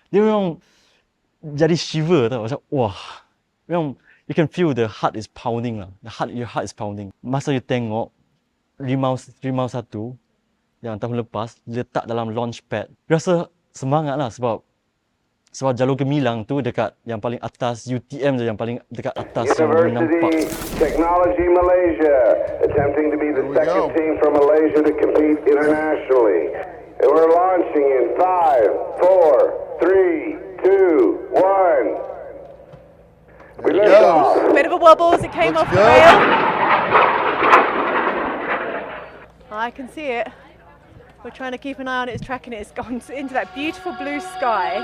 Dia memang jadi shiver tau. Macam wah. Memang you can feel the heart is pounding lah. Your heart is pounding. Masa you tengok Rimau 1 yang tahun lepas letak dalam launch pad, rasa semangat lah sebab jalur gemilang tu dekat yang paling atas, UTM je yang paling dekat atas yang nampak. Technology Malaysia, attempting to be the second team from Malaysia to compete internationally. And we're launching in 5, 4, 3, 2, 1. We lift off. Bit of a wobble as it came off the rail. I can see it. We're trying to keep an eye on it, it's tracking it. It's gone into that beautiful blue sky.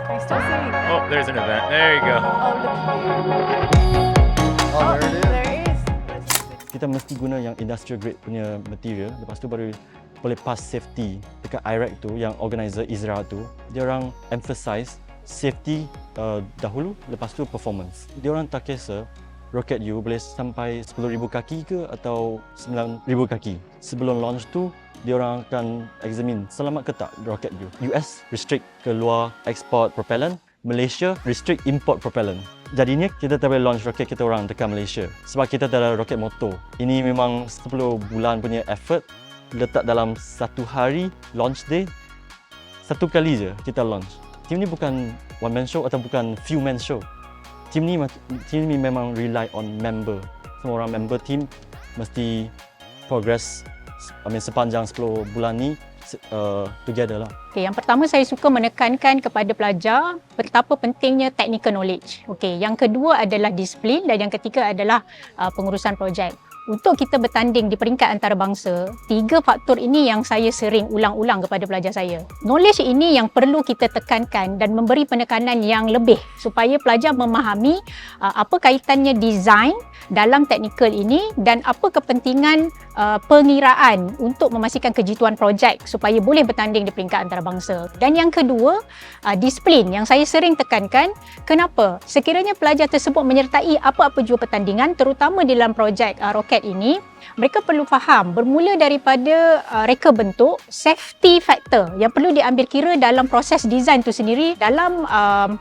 Are you still seeing it? Oh, there's an event. There you go. Oh, look at you. Oh, there it is. There it is. Kita mesti guna yang industrial grade punya material, lepas tu baru boleh pass safety. Dekat IREC tu, yang organizer ISRA tu, dia orang emphasize safety dahulu, lepas tu performance. Dia orang tak kisah roket you boleh sampai 10,000 kaki ke atau 9,000 kaki. Sebelum launch tu, dia orang akan examine selamat ke tak roket you. US restrict keluar export propellant, Malaysia restrict import propellant. Jadinya kita tak boleh launch roket kita orang dekat Malaysia sebab kita tak ada roket motor. Ini memang 10 bulan punya effort letak dalam satu hari launch day. Satu kali je kita launch. Team ni bukan one man show atau bukan few man show. Team ni memang rely on member. Semua orang member team mesti progress sepanjang 10 bulan ni together lah. Okay, yang pertama saya suka menekankan kepada pelajar betapa pentingnya technical knowledge. Okay, yang kedua adalah disiplin dan yang ketiga adalah pengurusan projek. Untuk kita bertanding di peringkat antarabangsa, 3 faktor ini yang saya sering ulang-ulang kepada pelajar saya. Knowledge ini yang perlu kita tekankan dan memberi penekanan yang lebih supaya pelajar memahami apa kaitannya design dalam teknikal ini dan apa kepentingan pengiraan untuk memastikan kejituan projek supaya boleh bertanding di peringkat antarabangsa. Dan yang kedua, disiplin yang saya sering tekankan. Kenapa? Sekiranya pelajar tersebut menyertai apa-apa jua pertandingan, terutama dalam projek roket ini, mereka perlu faham bermula daripada reka bentuk, safety factor yang perlu diambil kira dalam proses design itu sendiri. Dalam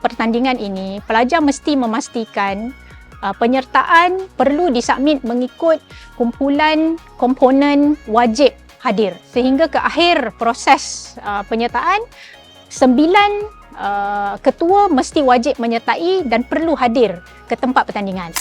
pertandingan ini, pelajar mesti memastikan penyertaan perlu disubmit mengikut kumpulan komponen wajib hadir sehingga ke akhir proses penyertaan 9 ketua mesti wajib menyertai dan perlu hadir ke tempat pertandingan.